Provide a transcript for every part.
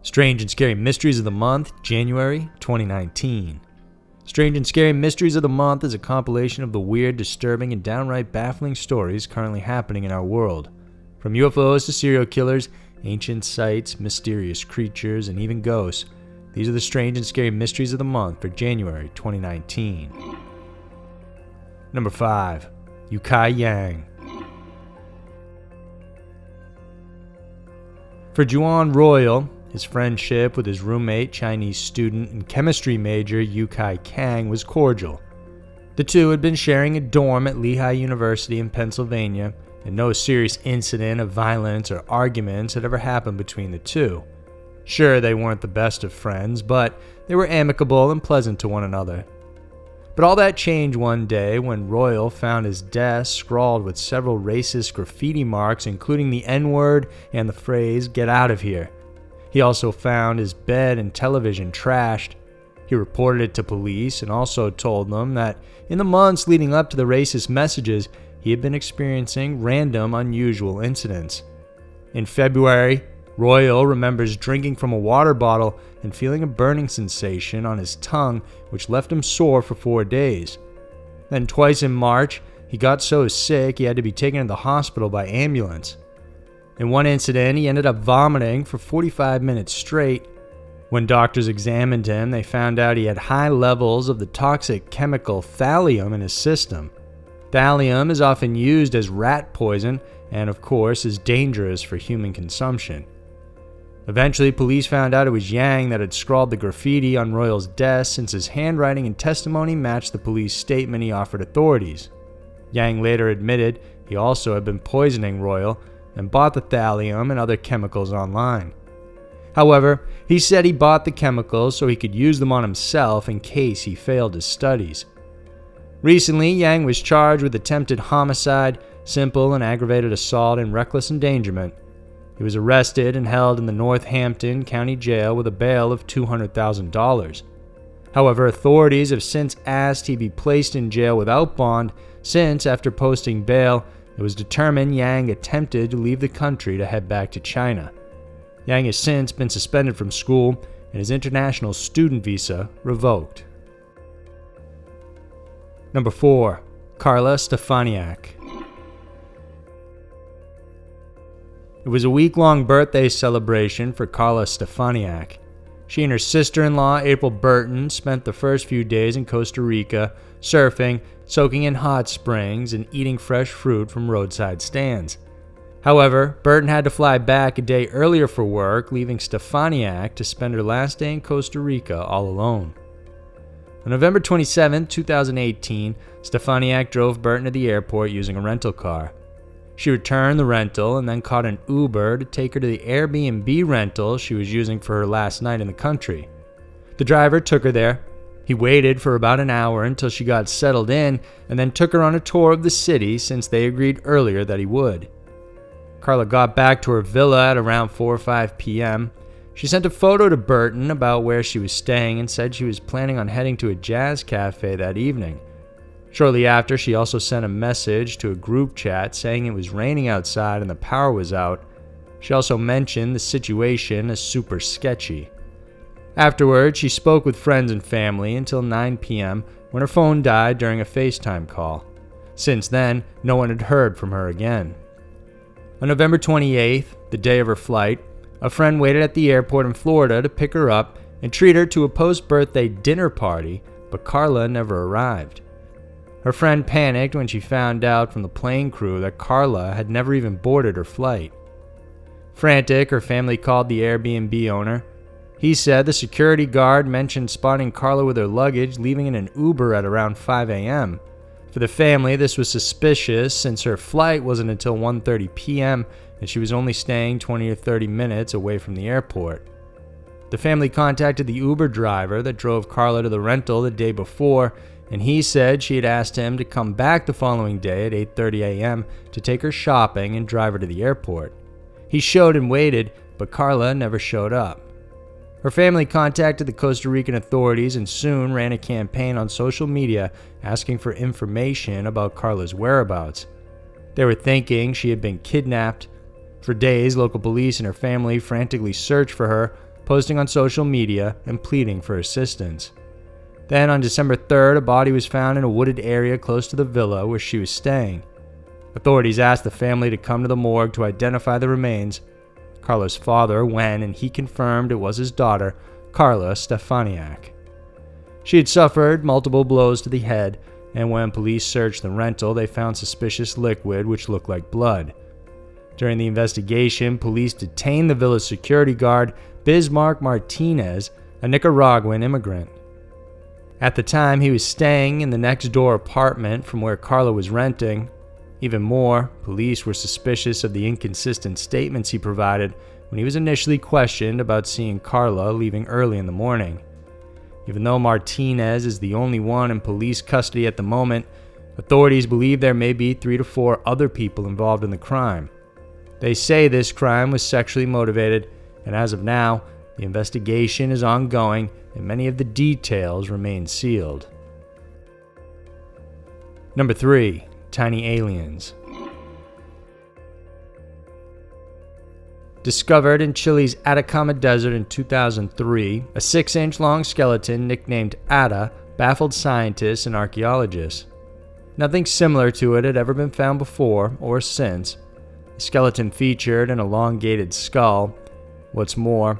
Strange and Scary Mysteries of the Month, January 2019. Strange and Scary Mysteries of the Month is a compilation of the weird, disturbing, and downright baffling stories currently happening in our world. From UFOs to serial killers, ancient sites, mysterious creatures, and even ghosts, these are the Strange and Scary Mysteries of the Month for January 2019. Number 5. Yukai Yang. For Juwan Royal, his friendship with his roommate, Chinese student and chemistry major Yukai Kang was cordial. The two had been sharing a dorm at Lehigh University in Pennsylvania, and no serious incident of violence or arguments had ever happened between the two. Sure, they weren't the best of friends, but they were amicable and pleasant to one another. But all that changed one day when Royal found his desk scrawled with several racist graffiti marks, including the N-word and the phrase, "Get out of here." He also found his bed and television trashed. He reported it to police and also told them that in the months leading up to the racist messages, he had been experiencing random, unusual incidents. In February, Royal remembers drinking from a water bottle and feeling a burning sensation on his tongue, which left him sore for 4 days. Then twice in March, he got so sick he had to be taken to the hospital by ambulance. In one incident, he ended up vomiting for 45 minutes straight. When doctors examined him, they found out he had high levels of the toxic chemical thallium in his system. Thallium is often used as rat poison and, of course, is dangerous for human consumption. Eventually, police found out it was Yang that had scrawled the graffiti on Royal's desk, since his handwriting and testimony matched the police statement he offered authorities. Yang later admitted he also had been poisoning Royal and bought the thallium and other chemicals online. However, he said he bought the chemicals so he could use them on himself in case he failed his studies. Recently, Yang was charged with attempted homicide, simple and aggravated assault, and reckless endangerment. He was arrested and held in the Northampton County Jail with a bail of $200,000. However, authorities have since asked he be placed in jail without bond, since after posting bail, it was determined Yang attempted to leave the country to head back to China. Yang has since been suspended from school and his international student visa revoked. Number 4. Karla Stefaniak. It was a week-long birthday celebration for Carla Stefaniak. She and her sister-in-law, April Burton, spent the first few days in Costa Rica, surfing, soaking in hot springs, and eating fresh fruit from roadside stands. However, Burton had to fly back a day earlier for work, leaving Stefaniak to spend her last day in Costa Rica all alone. On November 27, 2018, Stefaniak drove Burton to the airport using a rental car. She returned the rental and then caught an Uber to take her to the Airbnb rental she was using for her last night in the country. The driver took her there. He waited for about an hour until she got settled in and then took her on a tour of the city, since they agreed earlier that he would. Carla got back to her villa at around 4 or 5 p.m. She sent a photo to Burton about where she was staying and said she was planning on heading to a jazz cafe that evening. Shortly after, she also sent a message to a group chat saying it was raining outside and the power was out. She also mentioned the situation as super sketchy. Afterwards, she spoke with friends and family until 9 p.m. when her phone died during a FaceTime call. Since then, no one had heard from her again. On November 28th, the day of her flight, a friend waited at the airport in Florida to pick her up and treat her to a post-birthday dinner party, but Carla never arrived. Her friend panicked when she found out from the plane crew that Carla had never even boarded her flight. Frantic, her family called the Airbnb owner. He said the security guard mentioned spotting Carla with her luggage leaving in an Uber at around 5 a.m. For the family, this was suspicious since her flight wasn't until 1:30 p.m. and she was only staying 20 or 30 minutes away from the airport. The family contacted the Uber driver that drove Carla to the rental the day before, and he said she had asked him to come back the following day at 8:30 a.m. to take her shopping and drive her to the airport. He showed and waited, but Carla never showed up. Her family contacted the Costa Rican authorities and soon ran a campaign on social media asking for information about Carla's whereabouts. They were thinking she had been kidnapped. For days, local police and her family frantically searched for her, posting on social media and pleading for assistance. Then on December 3rd, a body was found in a wooded area close to the villa where she was staying. Authorities asked the family to come to the morgue to identify the remains. Carla's father went and he confirmed it was his daughter, Carla Stefaniak. She had suffered multiple blows to the head, and when police searched the rental, they found suspicious liquid which looked like blood. During the investigation, police detained the villa's security guard, Bismarck Martinez, a Nicaraguan immigrant. At the time, he was staying in the next-door apartment from where Carla was renting. Even more, police were suspicious of the inconsistent statements he provided when he was initially questioned about seeing Carla leaving early in the morning. Even though Martinez is the only one in police custody at the moment, authorities believe there may be 3 to 4 other people involved in the crime. They say this crime was sexually motivated, and as of now, the investigation is ongoing and many of the details remain sealed. Number 3. Tiny aliens. Discovered in Chile's Atacama Desert in 2003, a 6-inch long skeleton nicknamed Ada baffled scientists and archaeologists. Nothing similar to it had ever been found before or since. The skeleton featured an elongated skull. What's more,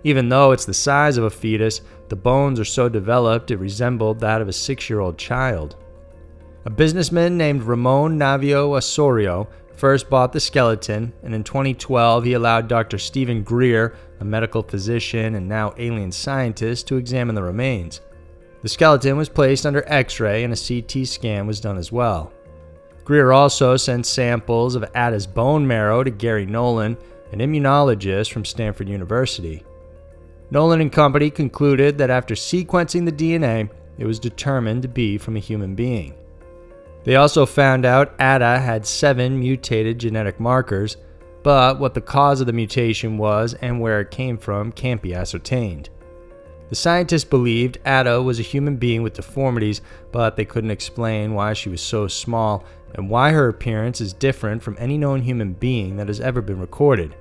even though it's the size of a fetus, the bones are so developed it resembled that of a 6-year-old child. A businessman named Ramon Navio Osorio first bought the skeleton, and in 2012 he allowed Dr. Stephen Greer, a medical physician and now alien scientist, to examine the remains. The skeleton was placed under X-ray and a CT scan was done as well. Greer also sent samples of Ada's bone marrow to Gary Nolan, an immunologist from Stanford University. Nolan and company concluded that after sequencing the DNA, it was determined to be from a human being. They also found out Ada had 7 mutated genetic markers, but what the cause of the mutation was and where it came from can't be ascertained. The scientists believed Ada was a human being with deformities, but they couldn't explain why she was so small and why her appearance is different from any known human being that has ever been recorded.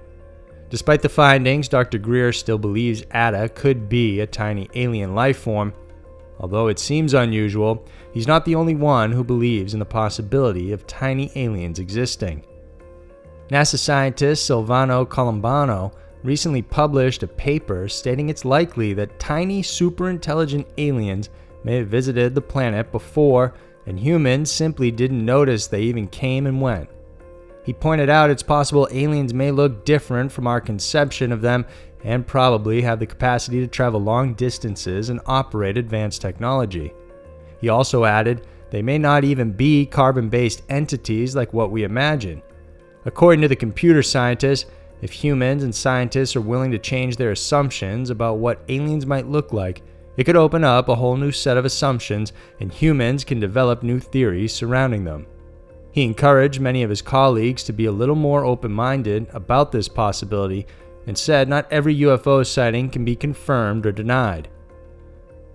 Despite the findings, Dr. Greer still believes Ada could be a tiny alien life form. Although it seems unusual, he's not the only one who believes in the possibility of tiny aliens existing. NASA scientist Silvano Colombano recently published a paper stating it's likely that tiny superintelligent aliens may have visited the planet before, and humans simply didn't notice they even came and went. He pointed out it's possible aliens may look different from our conception of them and probably have the capacity to travel long distances and operate advanced technology. He also added they may not even be carbon-based entities like what we imagine. According to the computer scientist, if humans and scientists are willing to change their assumptions about what aliens might look like, it could open up a whole new set of assumptions and humans can develop new theories surrounding them. He encouraged many of his colleagues to be a little more open-minded about this possibility and said not every UFO sighting can be confirmed or denied.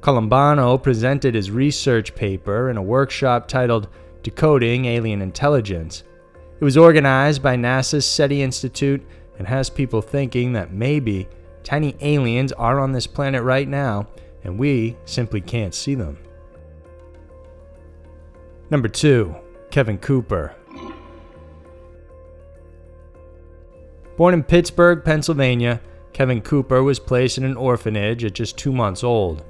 Colombano presented his research paper in a workshop titled Decoding Alien Intelligence. It was organized by NASA's SETI Institute and has people thinking that maybe tiny aliens are on this planet right now and we simply can't see them. Number 2. Kevin Cooper. Born in Pittsburgh, Pennsylvania, Kevin Cooper was placed in an orphanage at just 2 months old.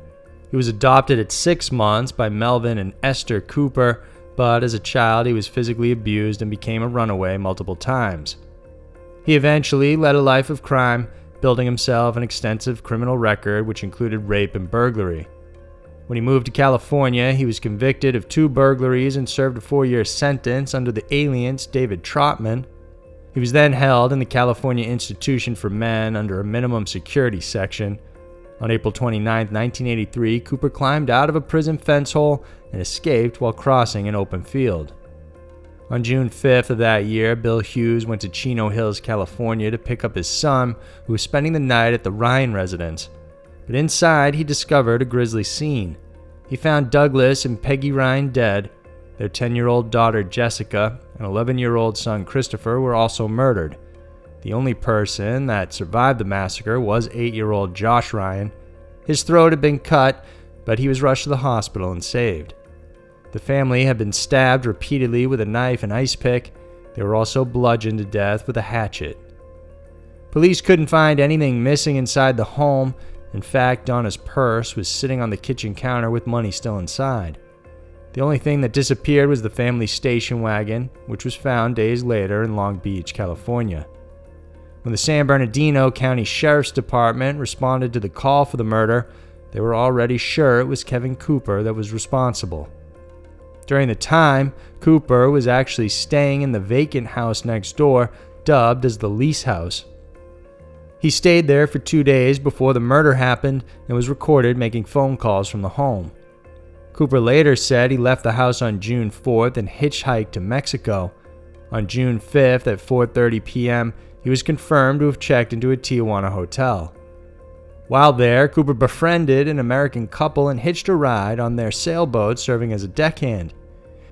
He was adopted at 6 months by Melvin and Esther Cooper, but as a child he was physically abused and became a runaway multiple times. He eventually led a life of crime, building himself an extensive criminal record which included rape and burglary. When he moved to California, he was convicted of 2 burglaries and served a 4-year sentence under the alias David Trotman. He was then held in the California Institution for Men under a minimum security section. On April 29, 1983, Cooper climbed out of a prison fence hole and escaped while crossing an open field. On June 5th of that year, Bill Hughes went to Chino Hills, California to pick up his son, who was spending the night at the Ryan residence. But inside, he discovered a grisly scene. He found Douglas and Peggy Ryan dead. Their 10-year-old daughter, Jessica, and 11-year-old son, Christopher, were also murdered. The only person that survived the massacre was 8-year-old Josh Ryan. His throat had been cut, but he was rushed to the hospital and saved. The family had been stabbed repeatedly with a knife and ice pick. They were also bludgeoned to death with a hatchet. Police couldn't find anything missing inside the home. In fact, Donna's purse was sitting on the kitchen counter with money still inside. The only thing that disappeared was the family station wagon, which was found days later in Long Beach, California. When the San Bernardino County Sheriff's Department responded to the call for the murder, they were already sure it was Kevin Cooper that was responsible. During the time, Cooper was actually staying in the vacant house next door, dubbed as the lease house. He stayed there for 2 days before the murder happened and was recorded making phone calls from the home. Cooper later said he left the house on June 4th and hitchhiked to Mexico. On June 5th at 4:30 p.m., he was confirmed to have checked into a Tijuana hotel. While there, Cooper befriended an American couple and hitched a ride on their sailboat serving as a deckhand.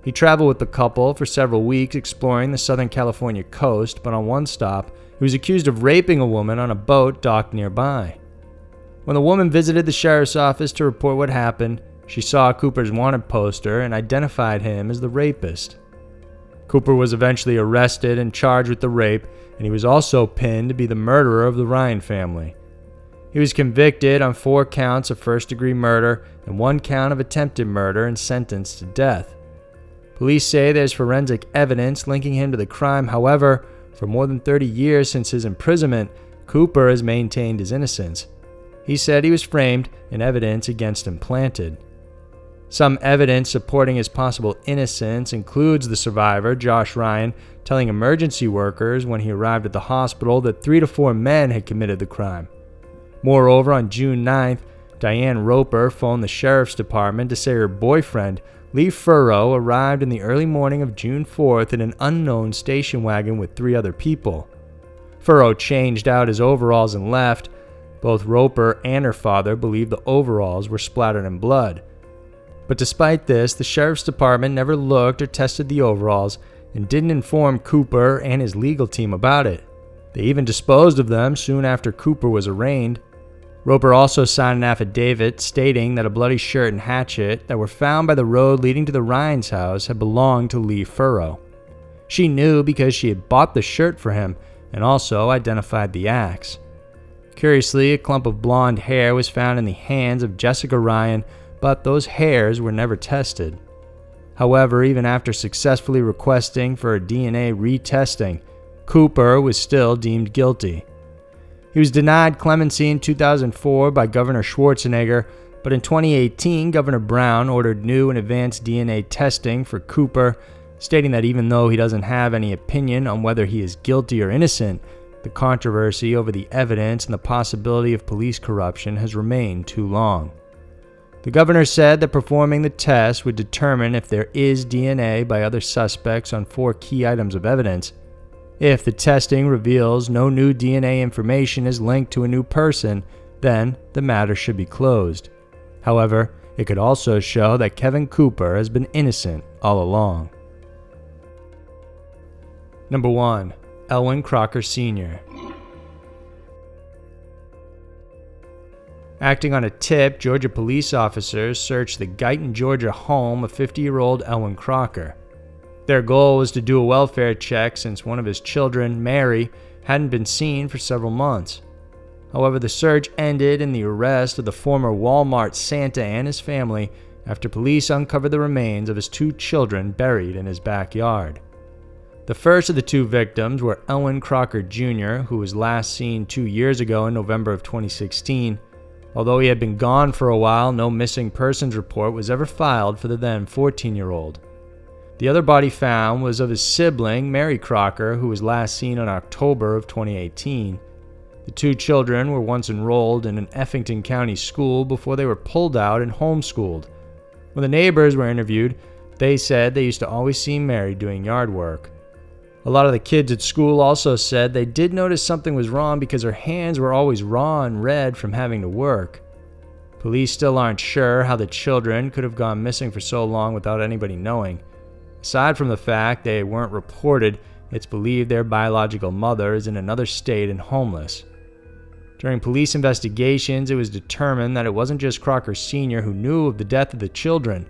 He traveled with the couple for several weeks exploring the Southern California coast, but on one stop, he was accused of raping a woman on a boat docked nearby. When the woman visited the sheriff's office to report what happened, she saw Cooper's wanted poster and identified him as the rapist. Cooper was eventually arrested and charged with the rape, and he was also pinned to be the murderer of the Ryan family. He was convicted on 4 counts of first-degree murder and 1 count of attempted murder and sentenced to death. Police say there's forensic evidence linking him to the crime. However, for more than 30 years since his imprisonment, Cooper has maintained his innocence. He said he was framed and evidence against him planted. Some evidence supporting his possible innocence includes the survivor, Josh Ryan, telling emergency workers when he arrived at the hospital that 3 to 4 men had committed the crime. Moreover, on June 9th, Diane Roper phoned the sheriff's department to say her boyfriend, Lee Furrow, arrived in the early morning of June 4th in an unknown station wagon with 3 other people. Furrow changed out his overalls and left. Both Roper and her father believed the overalls were splattered in blood. But despite this, the sheriff's department never looked or tested the overalls and didn't inform Cooper and his legal team about it. They even disposed of them soon after Cooper was arraigned. Roper also signed an affidavit stating that a bloody shirt and hatchet that were found by the road leading to the Ryan's house had belonged to Lee Furrow. She knew because she had bought the shirt for him and also identified the axe. Curiously, a clump of blonde hair was found in the hands of Jessica Ryan, but those hairs were never tested. However, even after successfully requesting for a DNA retesting, Cooper was still deemed guilty. He was denied clemency in 2004 by Governor Schwarzenegger, but in 2018, Governor Brown ordered new and advanced DNA testing for Cooper, stating that even though he doesn't have any opinion on whether he is guilty or innocent, the controversy over the evidence and the possibility of police corruption has remained too long. The governor said that performing the test would determine if there is DNA by other suspects on 4 key items of evidence. If the testing reveals no new DNA information is linked to a new person, then the matter should be closed. However, it could also show that Kevin Cooper has been innocent all along. Number 1. Elwin Crocker Sr. Acting on a tip, Georgia police officers searched the Guyton, Georgia home of 50-year-old Elwin Crocker. Their goal was to do a welfare check since one of his children, Mary, hadn't been seen for several months. However, the search ended in the arrest of the former Walmart Santa and his family after police uncovered the remains of his 2 children buried in his backyard. The first of the 2 victims were Elwin Crocker Jr., who was last seen 2 years ago in November of 2016. Although he had been gone for a while, no missing persons report was ever filed for the then 14-year-old. The other body found was of his sibling, Mary Crocker, who was last seen in October of 2018. The 2 children were once enrolled in an Effington County school before they were pulled out and homeschooled. When the neighbors were interviewed, they said they used to always see Mary doing yard work. A lot of the kids at school also said they did notice something was wrong because her hands were always raw and red from having to work. Police still aren't sure how the children could have gone missing for so long without anybody knowing. Aside from the fact they weren't reported, It's believed their biological mother is in another state and homeless. During police investigations, it was determined that it wasn't just Crocker Sr. who knew of the death of the children.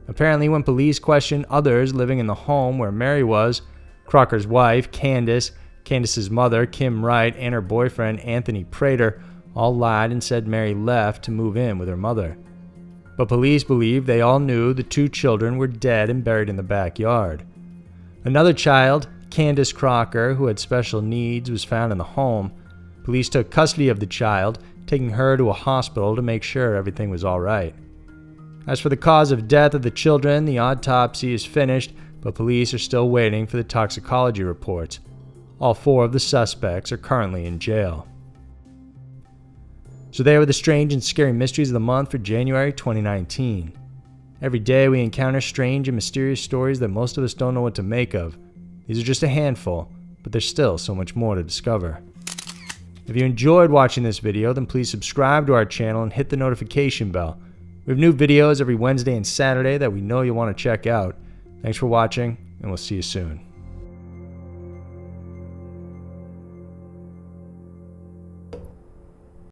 Apparently, when police questioned others living in the home where Mary was, Crocker's wife, Candace, Candace's mother, Kim Wright, and her boyfriend, Anthony Prater, all lied and said Mary left to move in with her mother. But police believe they all knew the two children were dead and buried in the backyard. Another child, Candace Crocker, who had special needs, was found in the home. Police took custody of the child, taking her to a hospital to make sure everything was all right. As for the cause of death of the children, the autopsy is finished, but police are still waiting for the toxicology reports. All 4 of the suspects are currently in jail. So there were the strange and scary mysteries of the month for January 2019. Every day we encounter strange and mysterious stories that most of us don't know what to make of. These are just a handful, but there's still so much more to discover. If you enjoyed watching this video, then please subscribe to our channel and hit the notification bell. We have new videos every Wednesday and Saturday that we know you'll want to check out. Thanks for watching, and we'll see you soon.